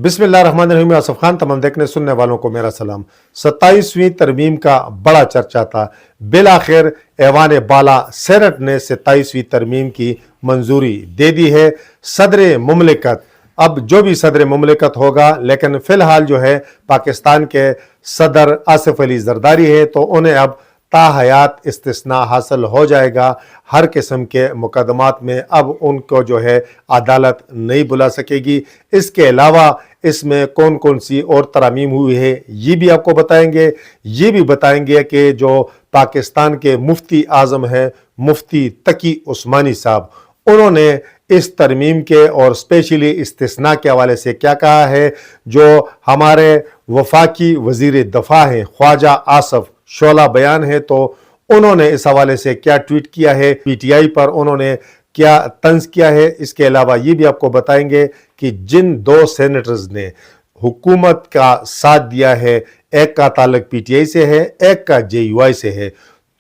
बिस्मिल्लाहिर्रहमानिर्रहीम। आसिफ खान, तमाम देखने सुनने वालों को मेरा सलाम। 27वीं तरमीम का बड़ा चर्चा था। बिलाखिर ऐवान बाला सेनेट ने 27वीं तरमीम की मंजूरी दे दी है। सदर मुमलिकत, अब जो भी सदर मुमलिकत होगा, लेकिन फिलहाल जो है पाकिस्तान के सदर आसिफ अली जरदारी है, तो उन्हें अब ताहयात इस्तिस्ना हासिल हो जाएगा। हर किस्म के मुकदमात में अब उनको जो है अदालत नहीं बुला सकेगी। इसके अलावा इसमें कौन कौन सी और तरमीम हुई है ये भी आपको बताएंगे। ये भी बताएंगे कि जो पाकिस्तान के मुफ्ती आज़म हैं, मुफ्ती तकी उस्मानी साहब, उन्होंने इस तरमीम के और स्पेशली इस्तिस्ना के हवाले से क्या कहा है। जो हमारे वफाकी वजीर दफा हैं ख्वाजा आसफ शोला बयान है, तो उन्होंने इस हवाले से क्या ट्वीट किया है, पीटीआई पर उन्होंने क्या तंज किया है। इसके अलावा ये भी आपको बताएंगे कि जिन दो सेनेटर्स ने हुकूमत का साथ दिया है, एक का ताल्लुक पीटीआई से है, एक का जेयूआई से है,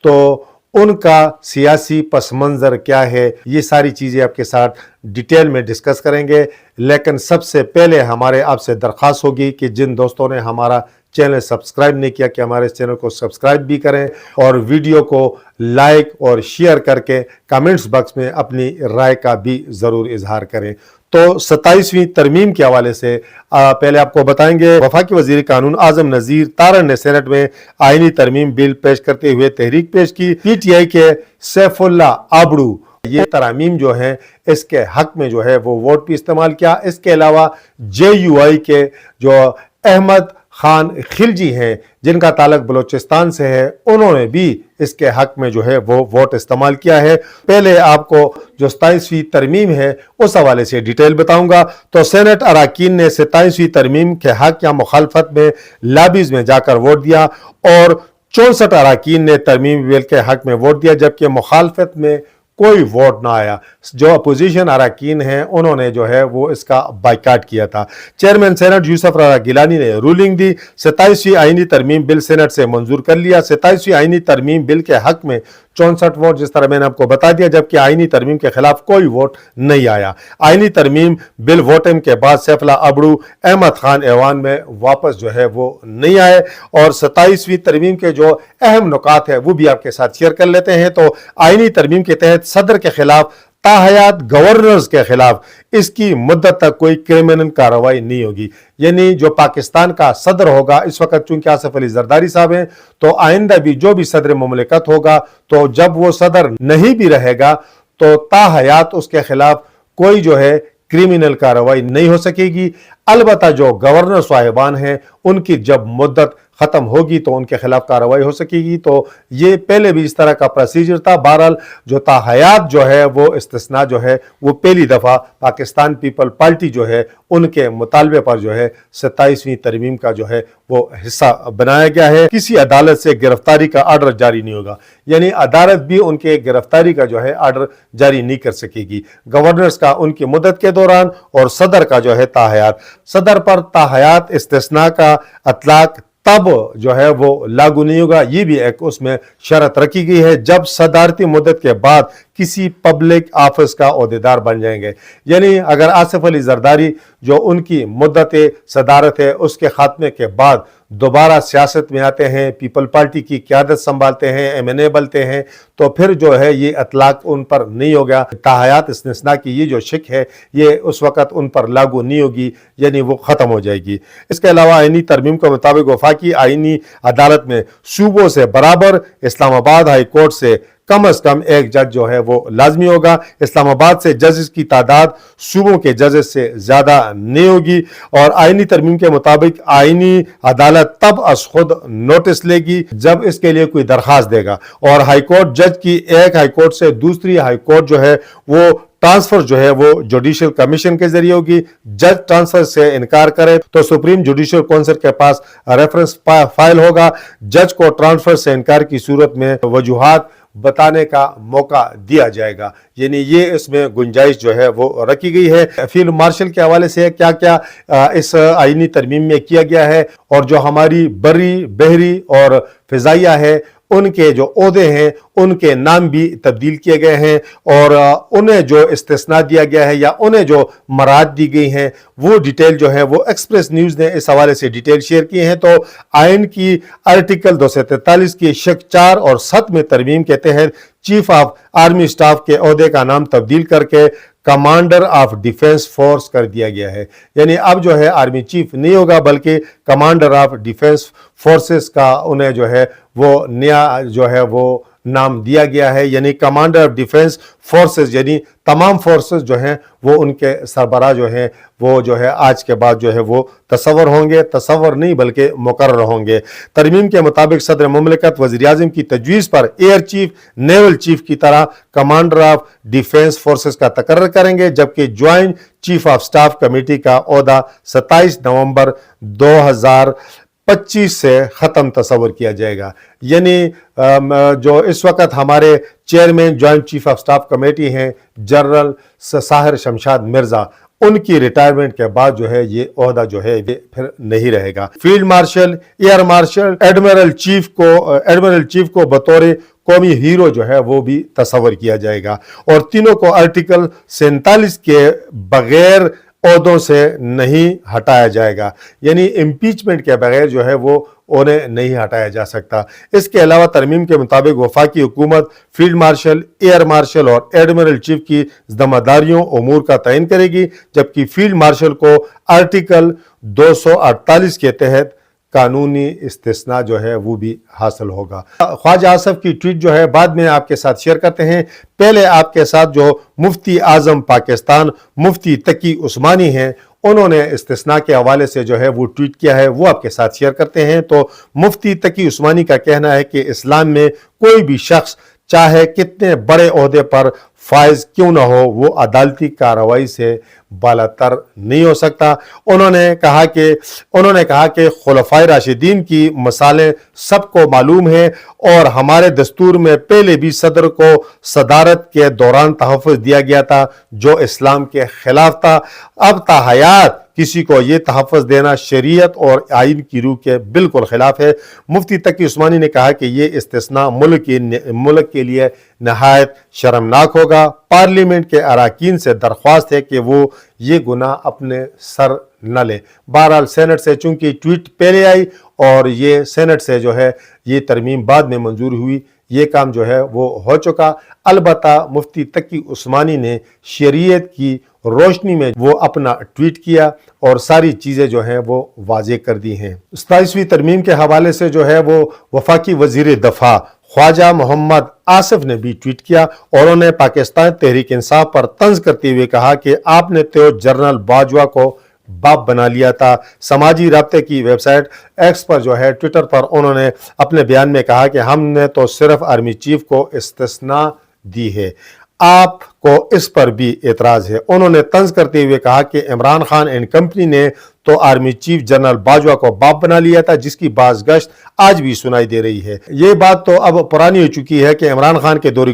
तो उनका सियासी पस मंज़र क्या है, ये सारी चीज़ें आपके साथ डिटेल में डिस्कस करेंगे। लेकिन सबसे पहले हमारे आपसे दरख्वास्त होगी कि जिन दोस्तों ने हमारा चैनल सब्सक्राइब नहीं किया कि हमारे चैनल को सब्सक्राइब भी करें और वीडियो को लाइक और शेयर करके कमेंट्स बॉक्स में अपनी राय का भी ज़रूर इजहार करें। तो 27वीं तरमीम के हवाले से पहले आपको बताएंगे। वफाकी वजीर कानून आजम नज़ीर तारन ने सेनेट में आईनी तरमीम बिल पेश करते हुए तहरीक पेश की। पीटीआई के सैफुल्ला आबड़ू ये तरमीम जो है इसके हक में जो है वो वोट भी इस्तेमाल किया। इसके अलावा जेयूआई के जो अहमद खान खिलजी हैं, जिनका ताल्लुक बलोचिस्तान से है, उन्होंने भी इसके हक में जो है वो वोट इस्तेमाल किया है। पहले आपको जो 27वीं तरमीम है उस हवाले से डिटेल बताऊंगा। तो सेनेट अरकान ने 27वीं तरमीम के हक या मुखालफत में लॉबीज में जाकर वोट दिया और 64 अरकान ने तरमीम बिल के हक में वोट दिया, जबकि मुखालफत में कोई वोट ना आया। जो अपोजिशन अरकान हैं उन्होंने जो है वो इसका बाइकाट किया था। चेयरमैन सेनेट यूसुफ रज़ा गिलानी ने रूलिंग दी। 27वीं आईनी तरमीम बिल सेनेट से मंजूर कर लिया। 27वीं आईनी तरमीम बिल के हक में 64 वोट, जिस तरह मैंने आपको बता दिया, जबकि आईनी तरमीम के खिलाफ कोई वोट नहीं आया। आईनी तरमीम बिल वोटिंग के बाद सैफुल्ला आबड़ू अहमद खान ऐवान में वापस जो है वो नहीं आए। और 27वीं तरमीम के जो अहम नुकात है वो भी आपके साथ शेयर कर लेते हैं। तो आईनी तरमीम के तहत सदर के खिलाफ ताहयात गवर्नर्स के खिलाफ इसकी मुद्दत तक कोई क्रिमिनल कार्रवाई नहीं होगी। यानी जो पाकिस्तान का सदर होगा, इस वक्त चूंकि आसिफ अली जरदारी साहब हैं, तो आइंदा भी जो भी सदर मुमलिकत होगा, तो जब वो सदर नहीं भी रहेगा तो ताहयात उसके खिलाफ कोई जो है क्रिमिनल कार्रवाई नहीं हो सकेगी। अलबत्ता जो गवर्नर साहिबान हैं उनकी जब मुद्दत खत्म होगी तो उनके खिलाफ कार्रवाई हो सकेगी। तो ये पहले भी इस तरह का प्रोसीजर था। बहरहाल जो ताहयात जो है वो इस्तिस्ना जो है वो पहली दफ़ा पाकिस्तान पीपल पार्टी जो है उनके मुतालबे पर जो है 27वीं तरमीम का जो है वो हिस्सा बनाया गया है। किसी अदालत से गिरफ्तारी का आर्डर जारी नहीं होगा, यानी अदालत भी उनके गिरफ्तारी का जो है आर्डर जारी नहीं कर सकेगी। गवर्नर्स का उनकी मुद्दत के दौरान और सदर का जो है ताहयात, सदर पर ताहयात इस्तिस्ना का अतलाक तब जो है वो लागू नहीं होगा। ये भी एक उसमें शर्त रखी गई है जब सदारती मुद्दत के बाद किसी पब्लिक ऑफिस का ओहदेदार बन जाएंगे। यानी अगर आसिफ अली जरदारी जो उनकी मुद्दत सदारत है उसके खात्मे के बाद दोबारा सियासत में आते हैं, पीपल पार्टी की क़यादत संभालते हैं, एमएनए बनते हैं, तो फिर जो है ये अतलाक उन पर नहीं होगा। ताहयात इस्तिस्ना की ये जो शिक है ये उस वक़्त उन पर लागू नहीं होगी, यानी वो ख़त्म हो जाएगी। इसके अलावा आईनी तरमीम के मुताबिक वफाकी आईनी अदालत में सूबों से बराबर इस्लामाबाद हाई कोर्ट से कम से कम एक जज जो है वो लाजमी होगा। इस्लामाबाद से जजेस की तादाद सूबों के जजेस से ज़्यादा नहीं होगी। और आईनी तरमीम के मुताबिक आईनी अदालत तब अस खुद नोटिस लेगी जब इसके लिए कोई दरख्वास्त देगा। और हाईकोर्ट जज की एक हाईकोर्ट से दूसरी हाईकोर्ट जो है वो ट्रांसफर जो है वो जुडिशियल कमीशन के जरिए होगी। जज ट्रांसफर से इनकार करे तो सुप्रीम जुडिशियल काउंसिल के पास रेफरेंस फाइल होगा। जज को ट्रांसफर से इनकार की सूरत में वजूहात बताने का मौका दिया जाएगा। یعنی یہ اس میں گنجائش جو ہے وہ رکھی گئی ہے۔ فیلڈ مارشل کے حوالے سے کیا کیا اس آئینی ترمیم میں کیا گیا ہے، اور جو ہماری بری، بحری اور فضائیہ ہے ان کے جو عہدے ہیں ان کے نام بھی تبدیل کیے گئے ہیں، اور انہیں جو استثناء دیا گیا ہے یا انہیں جو مراعات دی گئی ہیں وہ ڈیٹیل جو ہے وہ ایکسپریس نیوز نے اس حوالے سے ڈیٹیل شیئر کی ہیں۔ تو آئین کی آرٹیکل 243 کی شق 4 اور 7 میں ترمیم کے تحت چیف آف آرمی سٹاف کے عہدے کا نام تبدیل کر کے کمانڈر آف ڈیفنس فورس کر دیا گیا ہے۔ یعنی اب جو ہے آرمی چیف نہیں ہوگا بلکہ کمانڈر آف ڈیفنس فورسز کا انہیں جو ہے وہ نیا جو ہے وہ نام دیا گیا ہے۔ یعنی کمانڈر آف ڈیفنس فورسز یعنی تمام فورسز جو ہیں وہ ان کے سربراہ جو ہیں وہ جو ہے آج کے بعد جو ہے وہ تصور ہوں گے، تصور نہیں بلکہ مقرر ہوں گے۔ ترمیم کے مطابق صدر مملکت وزیر اعظم کی تجویز per air chief naval chief کی طرح کمانڈر آف ڈیفنس فورسز کا تقرر کریں گے، جبکہ joint chief of staff committee کا عہدہ 27 نومبر 2025 سے ختم تصور کیا جائے گا۔ یعنی جو اس وقت ہمارے chairman joint chief of staff committee ہیں جنرل ساحر شمشاد مرزا، ان کی ریٹائرمنٹ کے بعد جو ہے یہ عہدہ جو ہے یہ پھر نہیں رہے گا۔ Field marshal, air marshal, admiral chief کو بطور قومی ہیرو جو ہے وہ بھی تصور کیا جائے گا، اور تینوں کو آرٹیکل 47 کے بغیر عہدوں سے نہیں ہٹایا جائے گا۔ یعنی امپیچمنٹ کے بغیر جو ہے وہ انہیں نہیں ہٹایا جا سکتا۔ اس کے علاوہ ترمیم کے مطابق وفاقی حکومت فیلڈ مارشل، ایئر مارشل اور ایڈمرل چیف کی ذمہ داریوں امور کا تعین کرے گی، جبکہ فیلڈ مارشل کو آرٹیکل 248 کے تحت قانونی استثناء جو ہے وہ بھی حاصل ہوگا۔ خواجہ آصف کی ٹویٹ جو ہے بعد میں آپ کے ساتھ شیئر کرتے ہیں۔ پہلے آپ کے ساتھ جو مفتی اعظم پاکستان مفتی تقی عثمانی ہیں، انہوں نے استثناء کے حوالے سے جو ہے وہ ٹویٹ کیا ہے، وہ آپ کے ساتھ شیئر کرتے ہیں۔ تو مفتی تقی عثمانی کا کہنا ہے کہ اسلام میں کوئی بھی شخص چاہے کتنے بڑے عہدے پر فائز کیوں نہ ہو وہ عدالتی کارروائی سے بالاتر نہیں ہو سکتا۔ انہوں نے کہا کہ خلفائے راشدین کی مثالیں سب کو معلوم ہیں، اور ہمارے دستور میں پہلے بھی صدر کو صدارت کے دوران تحفظ دیا گیا تھا جو اسلام کے خلاف تھا۔ اب تا حیات کسی کو یہ تحفظ دینا شریعت اور آئین کی روح کے بالکل خلاف ہے۔ مفتی تقی عثمانی نے کہا کہ یہ استثناء ملک کے لیے نہایت شرمناک ہوگا۔ پارلیمنٹ کے اراکین سے درخواست ہے کہ وہ یہ گناہ اپنے سر نہ لیں۔ بہرحال سینٹ سے چونکہ ٹویٹ پہلے آئی اور یہ سینٹ سے جو ہے یہ ترمیم بعد میں منظور ہوئی، یہ کام جو ہے وہ ہو چکا۔ البتہ مفتی تقی عثمانی نے شریعت کی روشنی میں وہ اپنا ٹویٹ کیا اور ساری چیزیں جو ہیں وہ واضح کر دی ہیں۔ 27ویں ترمیم کے حوالے سے جو ہے وہ وفاقی وزیر دفاع خواجہ محمد آصف نے بھی ٹویٹ کیا، اور انہوں نے پاکستان تحریک انصاف پر طنز کرتے ہوئے کہا کہ آپ نے تو جنرل باجوہ کو باپ بنا لیا تھا۔ سماجی رابطے کی ویب سائٹ ایکس پر جو ہے ٹویٹر پر انہوں نے اپنے بیان میں کہا کہ ہم نے تو صرف آرمی چیف کو استثناء دی ہے، آپ کو اس پر بھی اعتراض ہے۔ انہوں نے طنز کرتے ہوئے کہا کہ عمران خان اینڈ کمپنی نے تو آرمی چیف جنرل باجوہ کو باپ بنا لیا تھا، جس کی باز گشت آج بھی سنائی دے رہی ہے۔ یہ بات تو اب پرانی ہو چکی ہے کہ عمران خان کے دور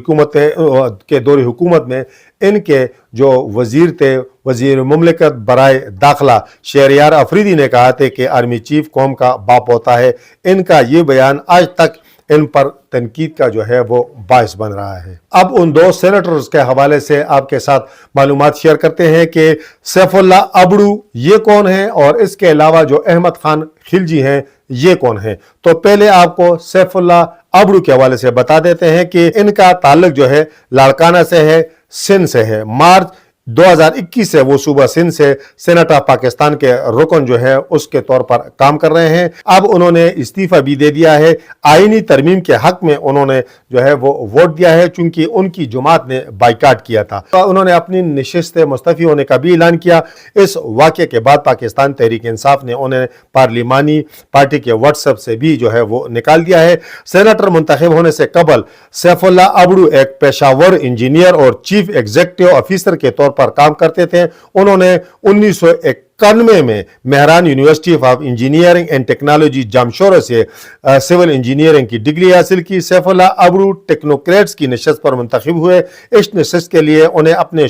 حکومت میں ان کے جو وزیر تھے، وزیر مملکت برائے داخلہ شہریار افریدی نے کہا تھا کہ آرمی چیف قوم کا باپ ہوتا ہے۔ ان کا یہ بیان آج تک ان پر تنقید کا جو ہے وہ باعث بن رہا ہے۔ اب ان دو سینیٹرز کے حوالے سے آپ کے ساتھ معلومات شیئر کرتے ہیں کہ سیف اللہ ابڑو یہ کون ہیں، اور اس کے علاوہ جو احمد خان خلجی ہیں یہ کون ہیں۔ تو پہلے آپ کو سیف اللہ ابڑو کے حوالے سے بتا دیتے ہیں کہ ان کا تعلق جو ہے لاڑکانہ سے ہے، سندھ سے ہے۔ مارچ 2021 سے وہ صوبہ سندھ سے سینٹ آف پاکستان کے رکن جو ہے اس کے طور پر کام کر رہے ہیں۔ اب انہوں نے استعفیٰ بھی دے دیا ہے۔ آئینی ترمیم کے حق میں انہوں نے جو ہے وہ ووٹ دیا ہے، چونکہ ان کی جماعت نے بائیکاٹ کیا تھا۔ انہوں نے اپنی نشست مستعفی ہونے کا بھی اعلان کیا۔ اس واقعے کے بعد پاکستان تحریک انصاف نے انہیں پارلیمانی پارٹی کے واٹس ایپ سے بھی جو ہے وہ نکال دیا ہے۔ سینیٹر منتخب ہونے سے قبل سیف اللہ ابڑو ایک پیشہ ور انجینئر اور چیف ایگزیکٹو آفیسر کے طور پر کام کرتے تھے۔ انہوں نے 1981 91 में Mehran university of engineering and technology Jamshoro से सिविल इंजीनियरिंग की डिग्री हासिल की। सैफुल्लाह अबड़ू टेक्नोक्रेट्स की नशस्त पर मुंतखब हुए। इस नशस्त के लिए उन्हें अपने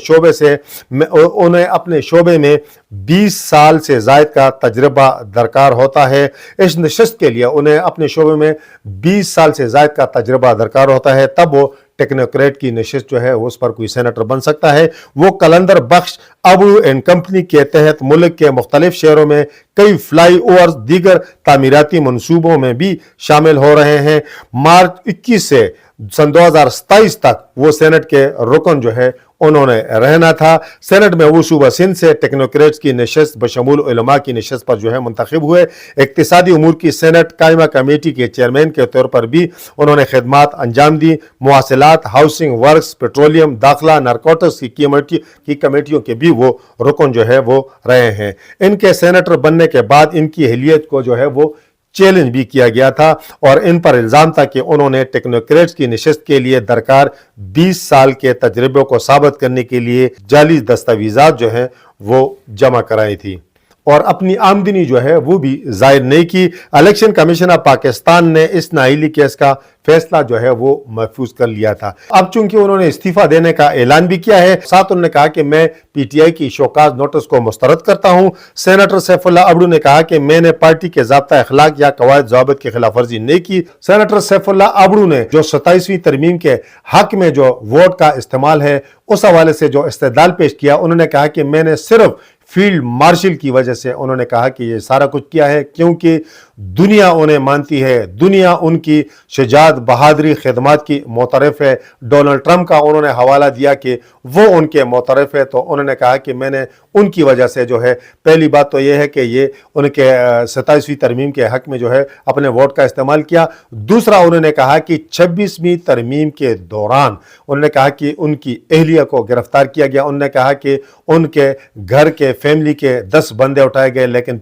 शोबे में 20 साल से ज़ायद का तजर्बा दरकार होता है। इस नशस्त के लिए उन्हें अपने शोबे में 20 साल से ज़ायद का तजर्बा दरकार होता है, तब वो टेक्नोक्रेट की नशिस्त जो है उस पर कोई सेनेटर बन सकता है। वो कलंदर बख्श अबड़ू एंड कंपनी के तहत मुल्क के मुख्तलिफ शहरों में कई फ्लाई ओवर्स दीगर तामीराती मनसूबों में भी शामिल हो रहे हैं। मार्च 21 से सन 2027 तक वो सेनेट के रुकन जो है उन्होंने रहना था। सेनेट में वो सूबा सिंध से टेक्नोक्रेट्स की नशस्त बशमूल उलमा की नशस्त पर जो है मुंतखब हुए। इक्तिसादी उमूर की सेनेट कायमा कमेटी के चेयरमैन के तौर पर भी उन्होंने खिदमात अंजाम दी। मुवासिलात, हाउसिंग वर्क्स, पेट्रोलियम, दाखिला, नारकोटिक्स की कमेटियों के भी वो रुकन जो है वो रहे हैं। इनके सेनेटर बनने के बाद इनकी अहलियत को जो है वो चैलेंज भी किया गया था और इन पर इल्ज़ाम था कि उन्होंने टेक्नोक्रेट्स की नशस्त के लिए दरकार 20 साल के तजर्बे को साबित करने के लिए जाली दस्तावेज़ात जो हैं वो जमा कराई थी और अपनी आमदनी जो है वो भी जाहिर नहीं की। इलेक्शन कमीशन ऑफ पाकिस्तान ने इस नाअहली केस का फैसला जो है वो महफूज कर लिया था। अब चूंकि उन्होंने इस्तीफा देने का ऐलान भी किया है, साथ उन्होंने कहा कि मैं पीटीआई की शोकाज नोटिस को मुस्तरद करता हूं। सेनेटर सैफुल्लाह अबड़ू ने कहा कि मैंने पार्टी के ज़ाब्ता अखलाक या कवायद ज़वाबित की खिलाफ वर्जी नहीं की। सेनेटर सैफुल्लाह अबड़ू ने जो 27वीं तरमीम के हक में जो वोट का इस्तेमाल है उस हवाले से जो इस्तेदलाल पेश किया, उन्होंने कहा कि मैंने सिर्फ फील्ड मार्शल की वजह से उन्होंने कहा कि ये सारा कुछ किया है क्योंकि दुनिया उन्हें मानती है, दुनिया उनकी शजात, बहादुरी, खिदमत की मोतरफ है। डोनाल्ड ट्रंप का उन्होंने हवाला दिया कि वो उनके मोतरफ है, तो उन्होंने कहा कि मैंने उनकी वजह से जो है, पहली बात तो ये है कि ये उनके 27वीं तरमीम के हक में जो है अपने वोट का इस्तेमाल किया। दूसरा उन्होंने कहा कि 26वीं तरमीम के दौरान उन्होंने कहा कि उनकी अहलिया को गिरफ्तार किया गया। उन्होंने कहा कि उनके घर के फैमिली के 10 बंदे उठाए गए, लेकिन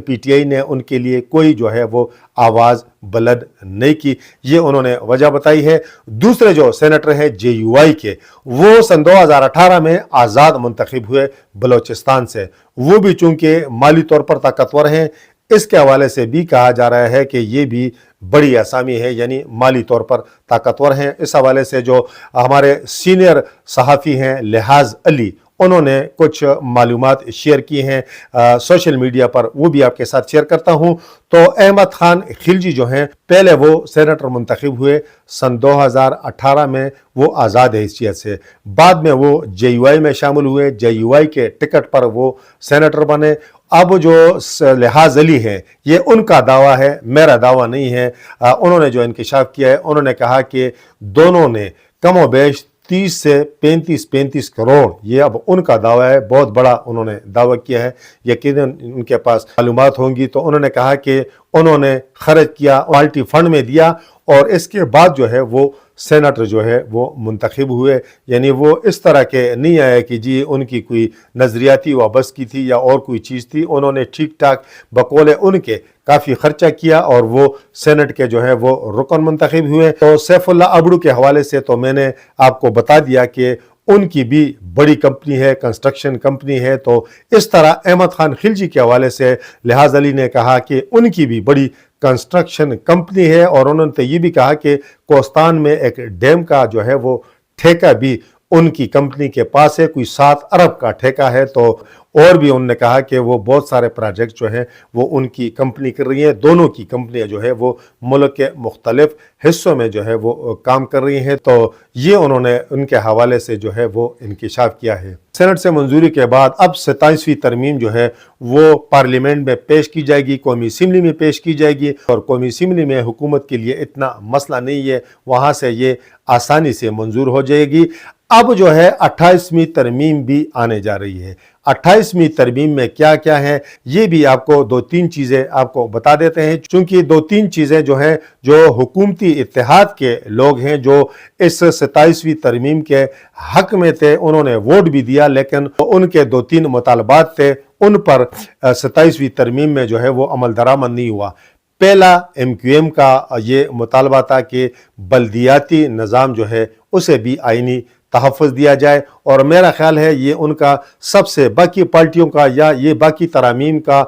पीटीआई ने उनके लिए कोई जो है वो आवाज़ बुलंद नहीं की। ये उन्होंने वजह बताई है। दूसरे जो सेनेटर हैं जेयूआई के, वो सन 2018 में आज़ाद मुंतखब हुए बलोचिस्तान से। वो भी चूंकि माली तौर पर ताकतवर हैं, इसके हवाले से भी कहा जा रहा है कि ये भी बड़ी आसामी है, यानी माली तौर पर ताकतवर हैं। इस हवाले से जो हमारे सीनियर सहाफ़ी हैं लिहाज अली, उन्होंने कुछ मालूमात शेयर की हैं सोशल मीडिया पर, वो भी आपके साथ शेयर करता हूं। तो अहमद खान खिलजी जो हैं, पहले वो सेनेटर मुंतखब हुए सन 2018 में, वो आज़ाद हैसियत से। बाद में वो जेयूआई में शामिल हुए, जेयूआई के टिकट पर वो सेनेटर बने। अब जो लिहाज अली है, ये उनका दावा है, मेरा दावा नहीं है। उन्होंने जो इंकशाफ किया है, उन्होंने कहा कि दोनों ने कम व बेश 30 से 35 करोड़, ये अब उनका दावा है, बहुत बड़ा उन्होंने दावा किया है, यकीनन उनके पास मालूमात होंगी। तो उन्होंने कहा कि उन्होंने खर्च किया, पार्टी फंड में दिया और इसके बाद जो है वो सेनेटर जो है वो मुंतखब हुए। यानी वो इस तरह के नहीं आए कि जी उनकी कोई नज़रियाती वाबस्तगी थी या और कोई चीज़ थी। उन्होंने ठीक ठाक बकौले उनके काफ़ी खर्चा किया और वो सेनेट के जो है वो रुकन मुंतखब हुए। तो सैफुल्लाह अबड़ू के हवाले से तो मैंने आपको बता दिया कि उनकी भी बड़ी कंपनी है, कंस्ट्रक्शन कंपनी है। तो इस तरह अहमद खान खिलजी के हवाले से लिहाज अली ने कहा कि उनकी भी बड़ी कंस्ट्रक्शन कंपनी है और उन्होंने तो ये भी कहा कि कोस्तान में एक डैम का जो है वो ठेका भी उनकी कंपनी के पास है, कोई 7 अरब का ठेका है। तो और भी उन्होंने कहा कि वो बहुत सारे प्रोजेक्ट जो हैं वो उनकी कंपनी कर रही हैं। दोनों की कंपनियां जो है वो मुल्क के मुख्तलिफ हिस्सों में जो है वो काम कर रही हैं। तो ये उन्होंने उनके हवाले से जो है वो इंकिशाफ किया है। सेनेट से मंजूरी के बाद अब 27वीं तरमीम जो है वो पार्लियामेंट में पेश की जाएगी, कौमी असम्बली में पेश की जाएगी और कौमी असम्बली में हुकूमत के लिए इतना मसला नहीं है, वहाँ से ये आसानी से मंजूर हो जाएगी। अब जो है 28वीं तरमीम भी आने जा रही है। 28वीं तरमीम में क्या क्या है ये भी आपको 2-3 चीज़ें आपको बता देते हैं, चूंकि 2-3 चीज़ें जो हैं, जो हुकूमती इत्तेहाद के लोग हैं जो इस 27वीं तरमीम के हक में थे, उन्होंने वोट भी दिया, लेकिन उनके 2-3 मुतालबात थे, उन पर 27वीं तरमीम में जो है वो अमल दरामद नहीं हुआ। पहला MQM का ये मुतालबा था कि बल्दियाती निज़ाम जो है उसे भी आइनी तहफ़्फ़ुज़ दिया जाए। और मेरा ख्याल है ये उनका सबसे बाकी पार्टियों का या ये बाकी तरामीम का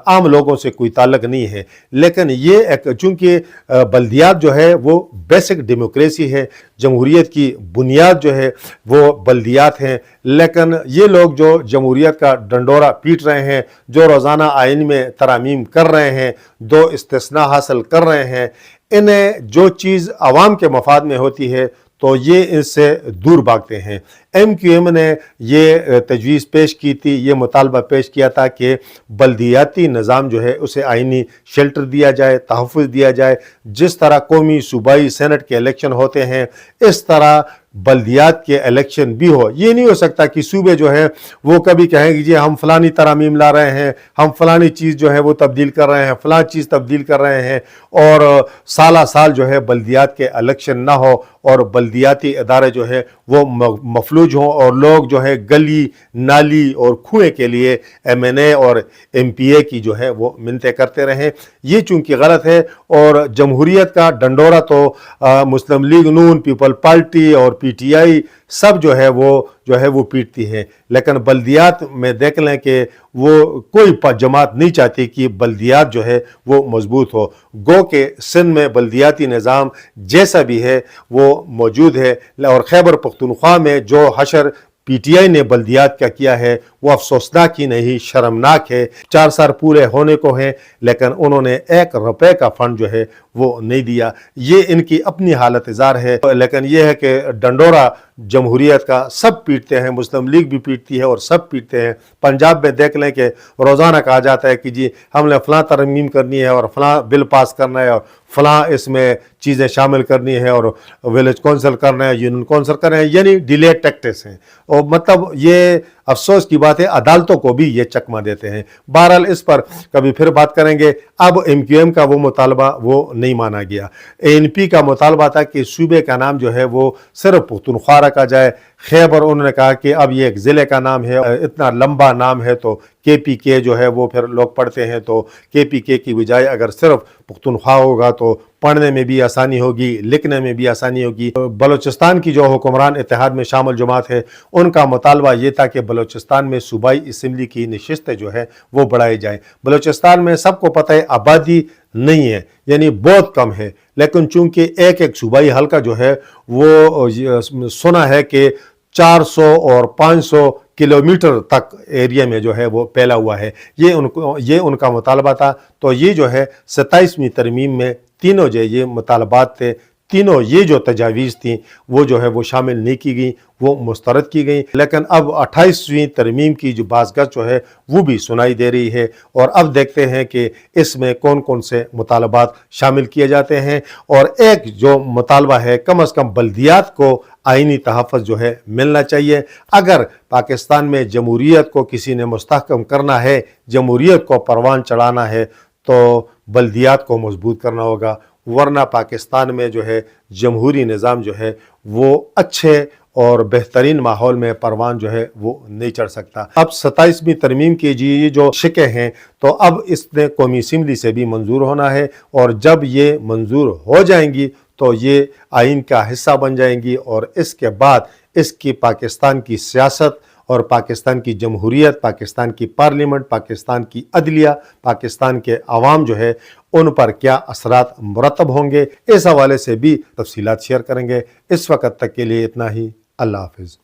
आम लोगों से कोई ताल्लुक़ नहीं है, लेकिन ये एक चूँकि बल्दियात जो है वो बेसिक डेमोक्रेसी है, जमहूरियत की बुनियाद जो है वो बल्दियात हैं, लेकिन ये लोग जो जमहूरियत का डंडोरा पीट रहे हैं, जो रोज़ाना आइन में तरामीम कर रहे हैं, दो इस्तिस्ना हासिल कर रहे हैं, इन्हें जो चीज़ आवाम के मफाद में होती है तो ये इससे दूर भागते हैं। MQM ने ये तजवीज़ पेश की थी, ये मुतालबा पेश किया था कि बल्दियाती निज़ाम जो है उसे आइनी शेल्टर दिया जाए, तहफ़्फ़ुज़ दिया जाए। जिस तरह कौमी सूबाई सेनेट के इलेक्शन होते हैं इस तरह बल्दियात के इलेक्शन भी हो। ये नहीं हो सकता कि सूबे जो है वो कभी कहें कि जी हम फलानी तरामीम ला रहे हैं, हम फलानी चीज़ जो है वो तब्दील कर रहे हैं, फलां चीज़ तब्दील कर रहे हैं, और साला साल जो है बल्दियात के इलेक्शन ना हो और बल्दियाती इदारे जो है वो मफलूज हों और लोग जो है गली नाली और कुएँ के लिए MNA और MPA की जो है वो मिन्नतें करते रहें। ये चूँकि गलत है और जमहूरियत का डंडोरा तो मुस्लिम लीग नून, पीपल पार्टी और PTI सब जो है वो पीटती है, लेकिन बल्दियात में देख लें कि वो कोई जमात नहीं चाहती कि बल्दियात जो है वो मजबूत हो। गो के सिंध में बल्दियाती निज़ाम जैसा भी है वो मौजूद है, और खैबर पख्तूनख्वा में जो हशर PTI ने बल्दियात का किया है वो अफसोसनाक ही नहीं शर्मनाक है। 4 साल पूरे होने को हैं लेकिन उन्होंने 1 रुपए का फंड जो है वो नहीं दिया। ये इनकी अपनी हालत ज़ार है, लेकिन ये है कि डंडोरा जमहूरियत का सब पीटते हैं, मुस्लिम लीग भी पीटती है और सब पीटते हैं। पंजाब में देख लें कि रोज़ाना कहा जाता है कि जी हमने फ़लाँ तरमीम करनी है और फ़लाँ बिल पास करना है और फ़लाँ इसमें चीज़ें शामिल करनी है और विलेज कौंसिल करना है, यूनियन कौंसिल करना है, यानी डिले टैक्टिस हैं। और मतलब ये अफसोस की बात है, अदालतों को भी ये चकमा देते हैं। बहरहाल इस पर कभी फिर बात करेंगे। अब MQM का वो मुतालबा वो नहीं माना गया। ANP का मुतालबा था कि सूबे का नाम जो है वो सिर्फ पुख्तूनख्वा रखा जाए। खैबर उन्होंने कहा कि अब ये एक ज़िले का नाम है, इतना लंबा नाम है तो KPK जो है वो फिर लोग पढ़ते हैं, तो KPK की बजाय अगर सिर्फ पुख्तूनख्वा होगा तो पढ़ने में भी आसानी होगी, लिखने में भी आसानी होगी। बलूचिस्तान की जो हुक्मरान इत्तेहाद में शामिल जमात है उनका मुतालबा ये था कि बलूचिस्तान में सूबाई असम्बली की नशिस्तें जो है वो बढ़ाई जाए। बलूचिस्तान में सबको पता है आबादी नहीं है, यानी बहुत कम है, लेकिन चूंकि एक सूबाई हल्का जो है वो सुना है कि 400 और 500 किलोमीटर तक एरिया में जो है वो फैला हुआ है। ये उनका मुतालबा था। तो ये जो है 27वीं तरमीम में तीनों जो ये मुतालबात थे, तीनों ये जो तजावीज़ थी वो जो है वो शामिल नहीं की गई, वो मुस्तरद की गई। लेकिन अब 28वीं तरमीम की जो बाज़गश्त जो है वो भी सुनाई दे रही है, और अब देखते हैं कि इसमें कौन कौन से मुतालबात शामिल किए जाते हैं। और एक जो मुतालबा है, कम अज़ कम बल्दियात को आइनी तहफ़्फ़ुज़ जो है मिलना चाहिए। अगर पाकिस्तान में जमहूरियत को किसी ने मुस्तहकम करना है, जमहूरियत को परवान चढ़ाना है, तो बल्दियात को मजबूत करना होगा, वरना पाकिस्तान में जो है जमहूरी निज़ाम जो है वो अच्छे और बेहतरीन माहौल में परवान जो है वो नहीं चढ़ सकता। अब 27वीं तरमीम की ये जो शिकें हैं तो अब इसने कौमी असम्बली से भी मंजूर होना है, और जब ये मंजूर हो जाएंगी तो ये आइन का हिस्सा बन जाएंगी, और इसके बाद इसकी पाकिस्तान की सियासत और पाकिस्तान की जमहूरियत, पाकिस्तान की पार्लियामेंट, पाकिस्तान की अदलिया, पाकिस्तान के अवाम जो है उन पर क्या असरात मुरतब होंगे, इस हवाले से भी तफसीलात शेयर करेंगे। इस वक्त तक के लिए इतना ही। अल्लाह हाफिज़।